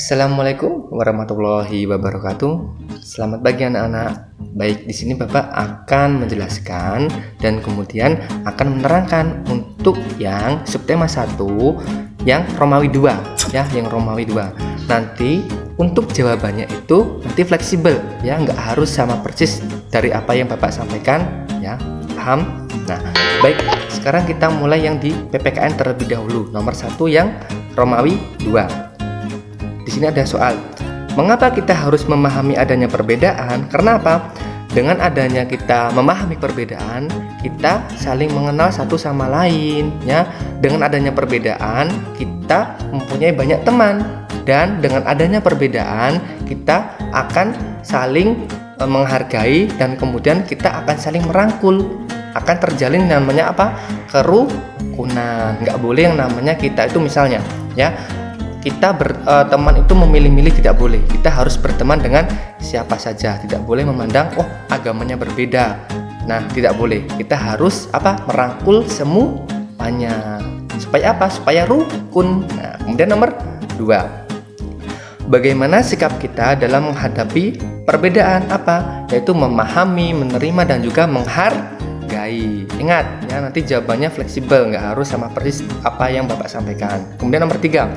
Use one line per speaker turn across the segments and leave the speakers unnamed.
Assalamualaikum warahmatullahi wabarakatuh. Selamat pagi anak-anak. Baik, di sini Bapak akan menjelaskan dan kemudian akan menerangkan untuk yang subtema 1 yang Romawi 2 ya, yang Romawi 2. Nanti untuk jawabannya itu nanti fleksibel ya, nggak harus sama persis dari apa yang Bapak sampaikan ya. Paham? Nah, baik, sekarang kita mulai yang di PPKN terlebih dahulu. Nomor 1 yang Romawi 2. Di sini ada soal, mengapa kita harus memahami adanya perbedaan? Karena apa? Dengan adanya kita memahami perbedaan, kita saling mengenal satu sama lain ya. Dengan adanya perbedaan, kita mempunyai banyak teman, dan dengan adanya perbedaan, kita akan saling menghargai, dan kemudian kita akan saling merangkul. Akan terjalin namanya apa? Kerukunan. Nggak boleh yang namanya kita itu misalnya ya, kita berteman itu memilih-milih, tidak boleh. Kita harus berteman dengan siapa saja, tidak boleh memandang oh agamanya berbeda. Nah, tidak boleh. Kita harus apa? Merangkul semuanya. Supaya apa? Supaya rukun. Nah, kemudian nomor 2. Bagaimana sikap kita dalam menghadapi perbedaan apa? Yaitu memahami, menerima, dan juga menghargai. Ingat ya, nanti jawabannya fleksibel, nggak harus sama persis apa yang Bapak sampaikan. Kemudian nomor 3.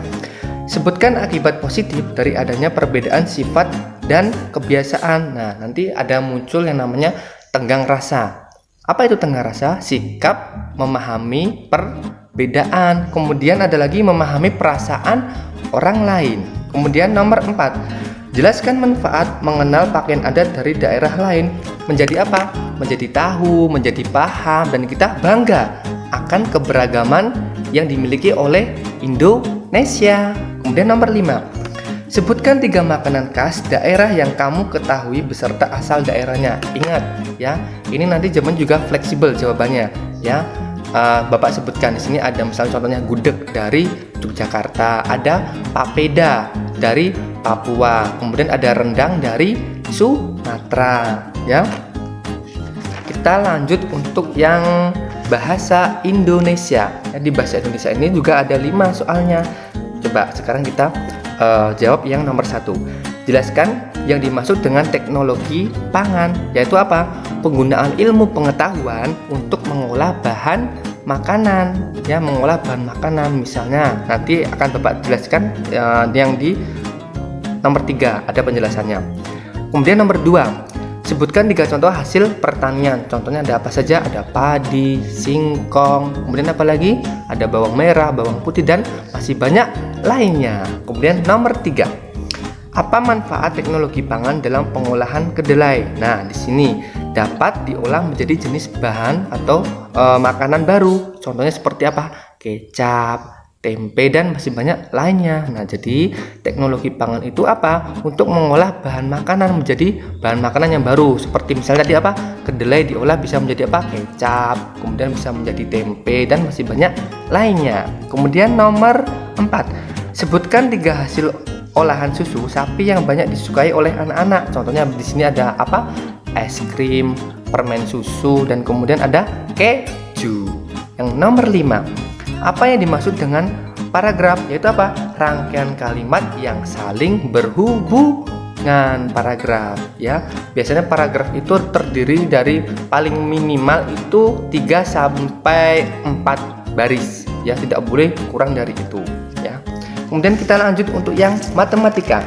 Sebutkan akibat positif dari adanya perbedaan sifat dan kebiasaan. Nah, nanti ada muncul yang namanya tenggang rasa. Apa itu tenggang rasa? Sikap memahami perbedaan. Kemudian ada lagi memahami perasaan orang lain. Kemudian nomor 4. Jelaskan manfaat mengenal pakaian adat dari daerah lain. Menjadi apa? Menjadi tahu, menjadi paham, dan kita bangga akan keberagaman yang dimiliki oleh Indonesia. Kemudian nomor 5. Sebutkan 3 makanan khas daerah yang kamu ketahui beserta asal daerahnya. Ingat ya, ini nanti jawaban juga fleksibel jawabannya ya. Bapak sebutkan di sini ada misalnya contohnya gudeg dari Yogyakarta, ada papeda dari Papua, kemudian ada rendang dari Sumatera ya. Kita lanjut untuk yang bahasa Indonesia. Di bahasa Indonesia ini juga ada 5 soalnya. Coba sekarang kita jawab yang nomor 1. Jelaskan yang dimaksud dengan teknologi pangan, yaitu apa? Penggunaan ilmu pengetahuan untuk mengolah bahan makanan ya, mengolah bahan makanan. Misalnya nanti akan Bapak jelaskan yang di nomor 3 ada penjelasannya. Kemudian nomor 2. Sebutkan 3 contoh hasil pertanian. Contohnya ada apa saja? Ada padi, singkong, kemudian apa lagi? Ada bawang merah, bawang putih, dan masih banyak lainnya. Kemudian nomor 3. Apa manfaat teknologi pangan dalam pengolahan kedelai? Nah, di sini dapat diolah menjadi jenis bahan atau makanan baru. Contohnya seperti apa? Kecap, tempe, dan masih banyak lainnya. Nah, jadi teknologi pangan itu apa? Untuk mengolah bahan makanan menjadi bahan makanan yang baru. Seperti misalnya tadi apa? Kedelai diolah bisa menjadi apa? Kecap, kemudian bisa menjadi tempe, dan masih banyak lainnya. Kemudian nomor 4. Sebutkan 3 hasil olahan susu sapi yang banyak disukai oleh anak-anak. Contohnya di sini ada apa? Es krim, permen susu, dan kemudian ada keju. Yang nomor 5. Apa yang dimaksud dengan paragraf? Yaitu apa? Rangkaian kalimat yang saling berhubungan. Paragraf ya. Biasanya paragraf itu terdiri dari paling minimal itu 3 sampai 4 baris ya, tidak boleh kurang dari itu ya. Kemudian kita lanjut untuk yang matematika.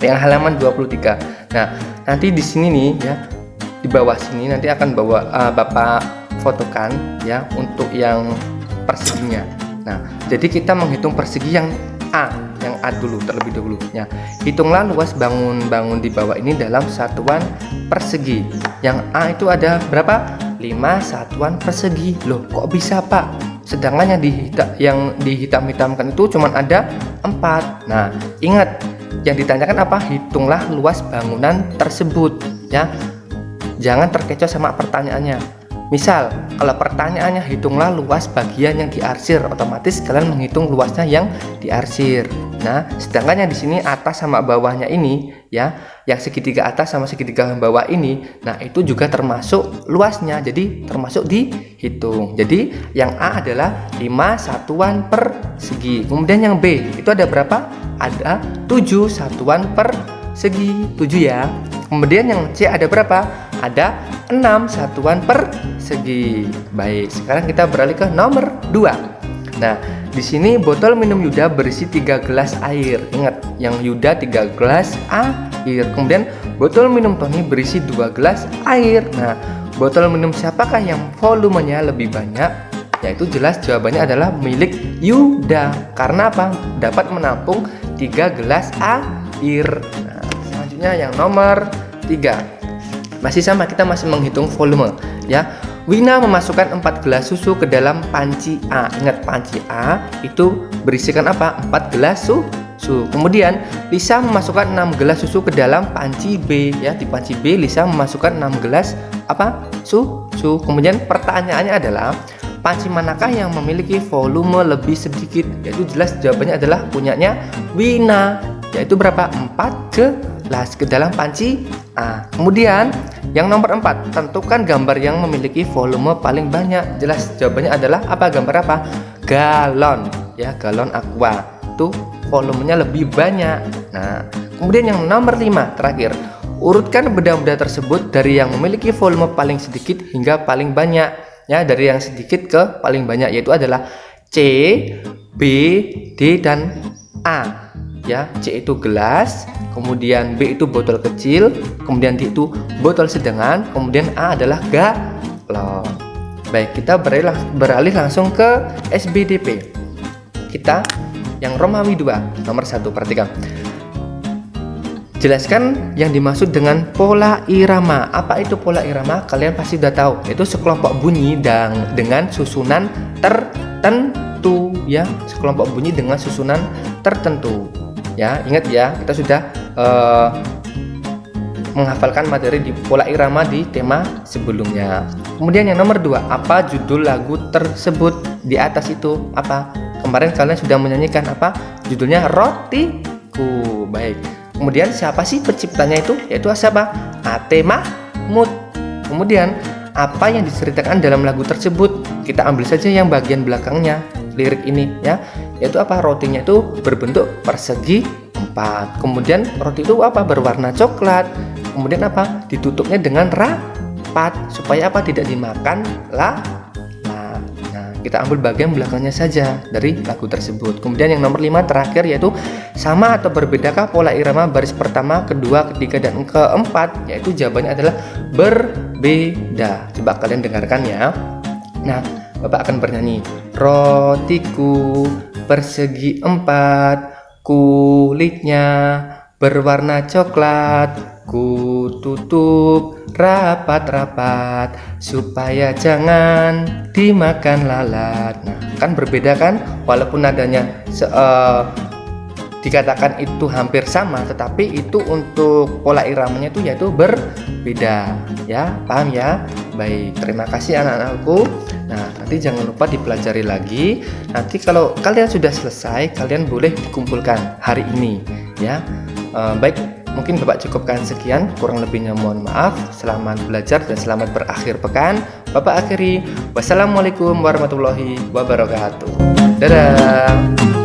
Yang halaman 23. Nah, nanti di sini nih ya, di bawah sini nanti akan Bapak fotokan ya untuk yang perseginya. Nah, jadi kita menghitung persegi yang A dulu terlebih dahulu ya. Hitunglah luas bangun-bangun di bawah ini dalam satuan persegi. Yang A itu ada berapa? 5 satuan persegi. Loh, kok bisa, Pak? Sedangkan yang dihitam-hitamkan itu cuma ada 4. Nah, ingat yang ditanyakan apa? Hitunglah luas bangunan tersebut ya. Jangan terkecoh sama pertanyaannya. Misal, kalau pertanyaannya hitunglah luas bagian yang diarsir, otomatis kalian menghitung luasnya yang diarsir. Nah, sedangkan yang di sini atas sama bawahnya ini ya, yang segitiga atas sama segitiga bawah ini, nah itu juga termasuk luasnya, jadi termasuk dihitung. Jadi yang A adalah 5 satuan persegi. Kemudian yang B itu ada berapa? Ada 7 satuan persegi, 7 ya. Kemudian yang C ada berapa? Ada 6 satuan persegi. Baik, sekarang kita beralih ke nomor 2. Nah, di sini botol minum Yuda berisi 3 gelas air. Ingat, yang Yuda 3 gelas air. Kemudian botol minum Tony berisi 2 gelas air. Nah, botol minum siapakah yang volumenya lebih banyak? Yaitu jelas jawabannya adalah milik Yuda. Karena apa? Dapat menampung 3 gelas air. Nah, selanjutnya yang nomor 3. Masih sama, kita masih menghitung volume ya. Wina memasukkan 4 gelas susu ke dalam panci A. Ingat, panci A itu berisikan apa? 4 gelas susu. Kemudian Lisa memasukkan 6 gelas susu ke dalam panci B ya. Di panci B Lisa memasukkan 6 gelas apa? Susu. Kemudian pertanyaannya adalah panci manakah yang memiliki volume lebih sedikit? Yaitu jelas jawabannya adalah punyanya Wina. Yaitu berapa? 4 gelas ke dalam panci A. Kemudian yang nomor 4, tentukan gambar yang memiliki volume paling banyak. Jelas jawabannya adalah apa? Gambar apa? Galon ya, galon aqua. Itu volumenya lebih banyak. Nah, kemudian yang nomor 5 terakhir, urutkan benda-benda tersebut dari yang memiliki volume paling sedikit hingga paling banyak ya, dari yang sedikit ke paling banyak, yaitu adalah C, B, D dan A ya. C itu gelas, kemudian B itu botol kecil, kemudian D itu botol sedang, kemudian A adalah galon. Baik, kita beralih langsung ke SBDP. Kita yang Romawi 2 nomor 1, perhatikan. Jelaskan yang dimaksud dengan pola irama. Apa itu pola irama? Kalian pasti sudah tahu. Itu sekelompok bunyi dengan susunan tertentu ya, sekelompok bunyi dengan susunan tertentu. Ya, ingat ya, kita sudah menghafalkan materi di pola irama di tema sebelumnya. Kemudian yang nomor 2, apa judul lagu tersebut? Di atas itu apa? Kemarin kalian sudah menyanyikan apa? Judulnya Rotiku. Baik. Kemudian siapa sih penciptanya itu? Yaitu siapa? A.T. Mahmud. Kemudian apa yang diceritakan dalam lagu tersebut? Kita ambil saja yang bagian belakangnya lirik ini ya. Yaitu apa? Rotinya itu berbentuk persegi 4. Kemudian roti itu apa? Berwarna coklat. Kemudian apa? Ditutupnya dengan rapat supaya apa? Tidak dimakan lah. Nah, kita ambil bagian belakangnya saja dari lagu tersebut. Kemudian yang nomor 5 terakhir, yaitu sama atau berbedakah pola irama baris pertama, kedua, ketiga dan keempat? Yaitu jawabannya adalah berbeda. Coba kalian dengarkan ya. Nah, Bapak akan bernyanyi. Rotiku persegi 4, kulitnya berwarna coklat, ku tutup rapat-rapat supaya jangan dimakan lalat. Nah, kan berbeda kan? Walaupun nadanya dikatakan itu hampir sama, tetapi itu untuk pola iramanya itu yaitu berbeda ya. Paham ya? Baik, terima kasih anak-anakku. Nah, nanti jangan lupa dipelajari lagi. Nanti kalau kalian sudah selesai, kalian boleh dikumpulkan hari ini ya. Baik, mungkin Bapak cukupkan sekian, kurang lebihnya mohon maaf. Selamat belajar dan selamat berakhir pekan. Bapak akhiri, wassalamualaikum warahmatullahi wabarakatuh. Dadah.